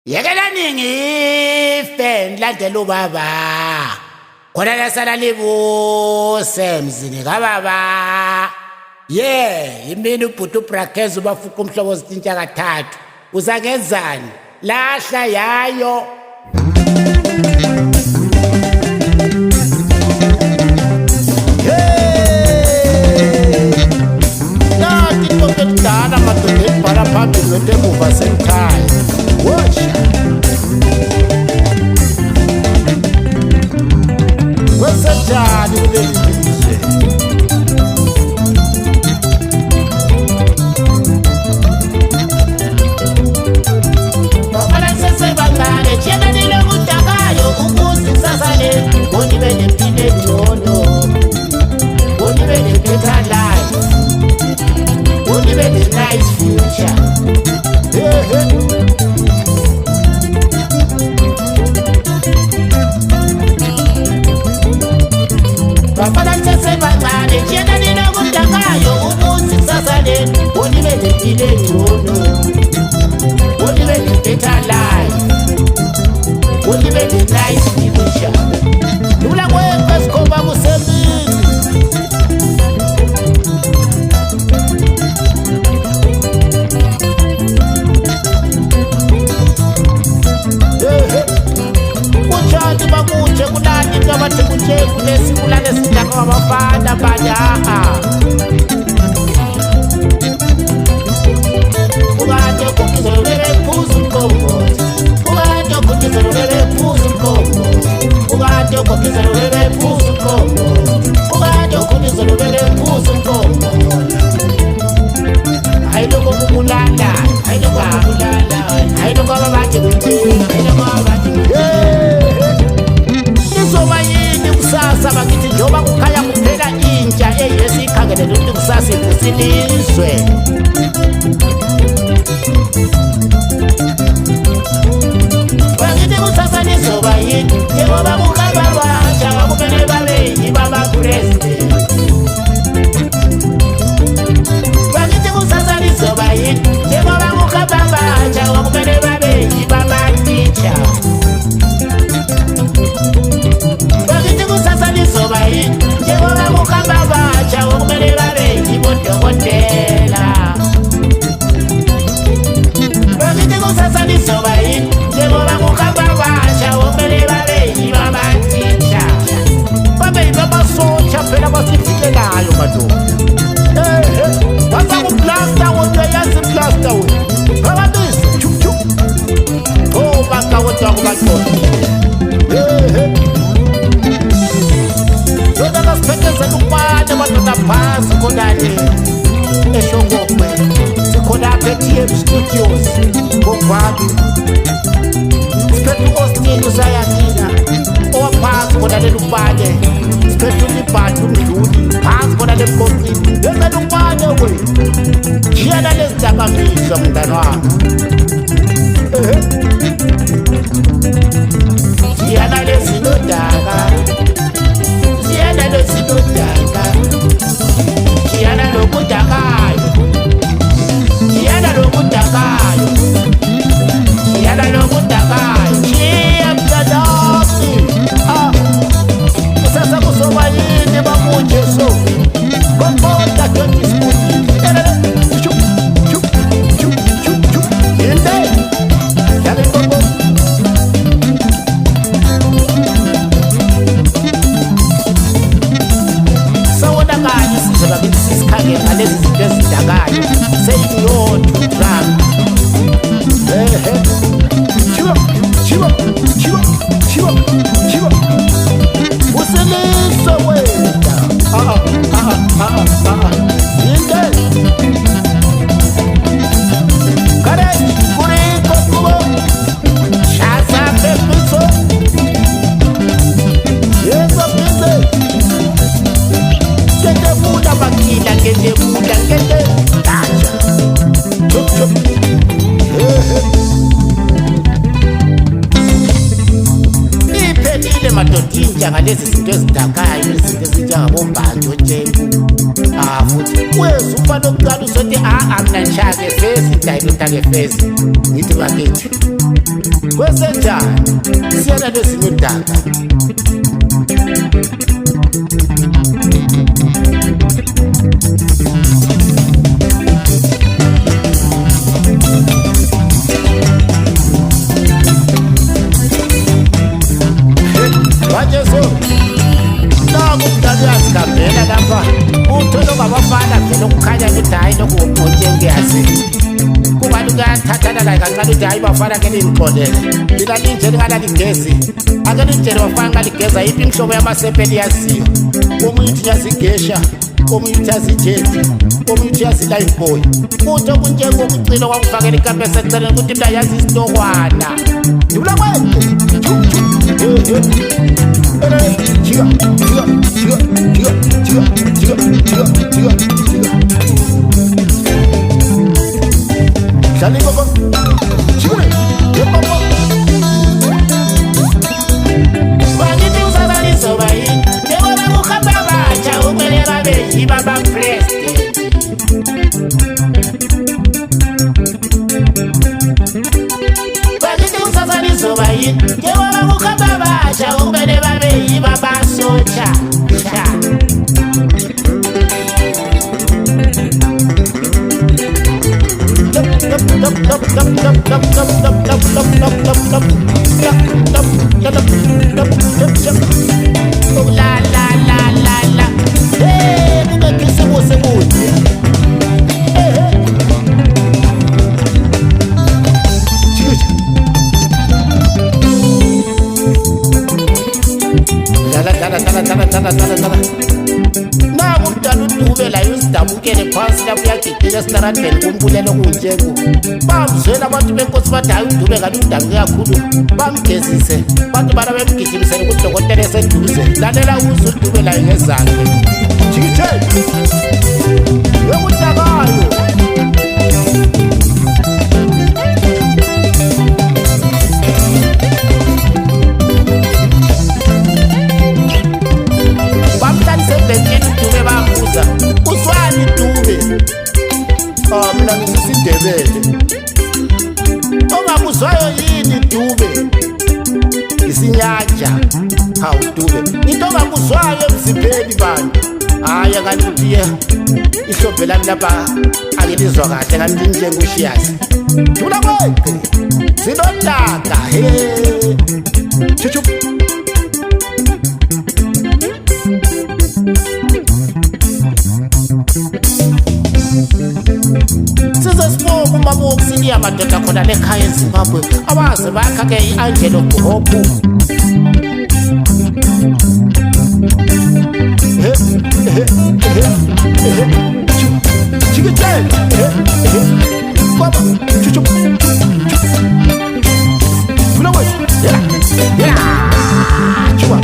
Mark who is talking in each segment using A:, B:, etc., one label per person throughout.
A: Yekelani ngife ngilandela ubaba. Khona lasala libuse emzini kababa. Yimini ubhuti uBrakhez ubafuqa umhlobo zitintsha kathathu. Uzakenzani? Lahla yayo. Nathi konke kudala madoda ebhala phambili wento emuva sengikhaya. Washa. Wesenjani kuleli lizwe? Bafana sesebancane tshiyelani lokudakayo ukuze kusasale konibe nempilo engcono, konibe ne-better life, konibe ne-nice future. Bafana sesebancane tshiyelani lokudakayo ukuze kusasale konibe nempilo engcono, konibe ne-better life, konibe ne-nice future. Lula kwembe sikhomba kusemini. Kunjani bakutshe kunani into abathi kutshe kunesimulane sidaka wabafana banyaha. Ukade ukugizela ulele phuzu umqombothi. Ukade ukugizela ulele phuzu umqombothi. Ukade ukugizela ulele phuzu umqombothi. Ukade ukugizela ulele phuzu umqombothi. Hayi lokho kukulala, hayi lokho kukulala, hayi lokho ababathi kuthini, hayi lokho ababathi izoba yini kusasa bakithi njengoba kukhanya kuphela intsha eyesikhangele ukuthi kusasa ivusilizwe. Bakithi kusasa lizoba yini njengoba kukhamba abasha bakumele babe yiba-president. Bakithi kusasa lizoba yini njengoba kukhamba abasha bakumele babe yiba-teacher. Bakithi kusasa lizoba yini njengoba kukhamba abasha bakumele babe yibodokotela. Bakithi kusasa lizoba yini njengoba kukhamba abasha bakumele babe yiba-teacher. Babe yiba-masotsha phela basifikelayo madoda. Waza kuplasta wonke yazi plasta wena. Bababisi chup chup. Oh baka wonke kubadoda. Loda kasiphetezela ukubane madoda phansi khonale eShongwe. Sikhona apha eTM Studios ngokwabi. Siphethe u-Austin usayakina owaphansi khonale ukubane. Siphethe uLibhadi uMdluli phansi khonale emkosini. Yenzela ukubane wena. Jiyana lezidakamizwa mngani wami. Jiyana lezinodaka. Jiyana lezinodaka. Jiyana lokudakayo. Jiyana lokudakayo. Jiyana lokudakayo. Jiya mtadami. Sasa kuzoba yini bakutshe so. Kombota 20 spoon. Ngalezi zinto ezidakayo seyiyodwa drama. Chiba usiliswe wena. Yinde kare kuriko kubo shasa pepiso yeso pise kete muda bakila kete muda kete tacha chup chup. Iphelile madodinja ngalezi zinto ezidakayo, izinto ezinjengabombanje oTembu. futhi wezuma lokuqala usothi mina ngishaya ngefesi ndayilutha ngefesi ngithi bakithi kwesenjani siyena lezinye udaka Kambela lapha uthola ngabafana vele ukukhanya ukuthi hayi lokungojengiyasi kungathi kuyathathana la kancane ukuthi hayi bafana ke ningixolele lina linje lingaligezi ake linjele bafana ngaligeza yiphi imhlobo yamasepeli yaziyo omunye uthi yazigesha omunye uthi yazijethi omunye uthi yazilifeboy kuthi okunjengokucilo kwakufakela ikapesa eceleni ukuthi mna yazi isitokwana ndibula kwente Shali baba, chikule, baba. Bagiti usazali sobai, kewa mukamba bacha, umele babe, baba president. Bagiti usazali sobai, kewa mukamba bacha, umele babe, baba socha. Esitaradeni kumbulelo kunjengo bamzwela abantu benkosi bathi hayi uDube kanti udabuke kakhulu bamgezise bantu bana bemgijimisela kudokotela eseduze lalela uzwe uDube layo ngezakhe jikithe wekudakayo bamhlalise ebhentshini uDube bambuza uzwani uDube mina ngisisidebele ongakuzwayo yini Dube isinyaja hawu Dube into ongakuzwayo emzipheni bantu hayi kanti uthi ihlombe lami lapha akilizwa kahle kanti njengoshiyasi dula kwethu sinodaka chuchu umama wokusiniya amadoda khona lekhaya eZimbabwe abaze bakha ke i-Angelo Hope baba chuchu bulawe ya chua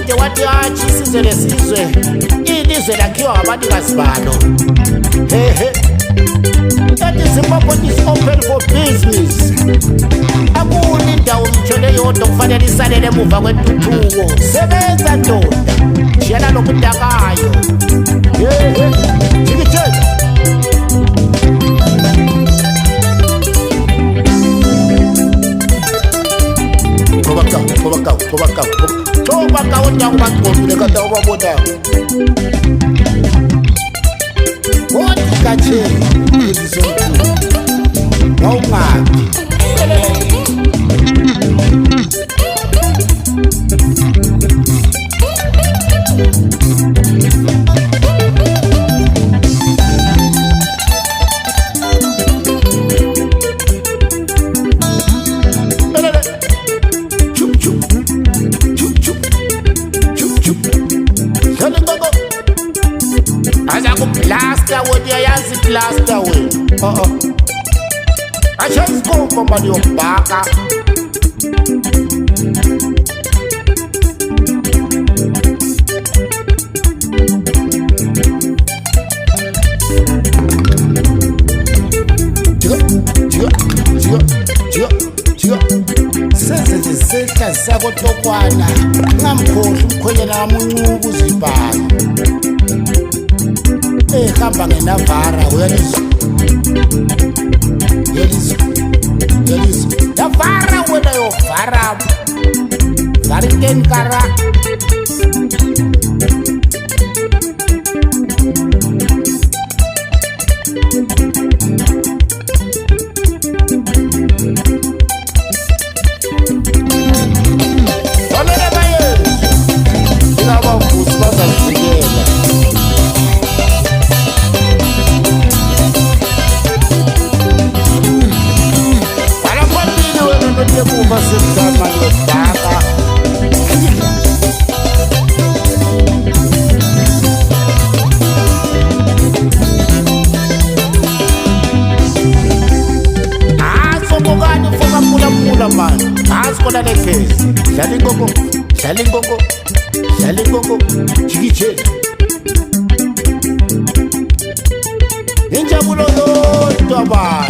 A: urhulumente wathi hatshi isizwe lesizwe ilizwe lakhiwa ngabanikazi balo. Hehe, ethi Zimbabwe is open for business. Akuni indawo mtshole yodwa kufanele isalele emuva kwentuthuko. Sebenza ndoda, shiyana lokudakayo. Hehe, jikitshela Coba kau yang makmur bila kata orang bodoh. Kau dikaji di sana. Kau mati. Blaster with your ass blaster away. I just go from your back. Sesizisehla sakotokwana ngamkhohle umkhwenyana wamuncuku uzibhala. Hamba ngenavara uyalizwa. Navara wena yovara variten kara. Olele baye inaba mvusi bazazivikela. Uma semana yodaka asokokani ufoka mula mani asikona lekezi dlala inkoko jikitshela injabulo yodwa bani.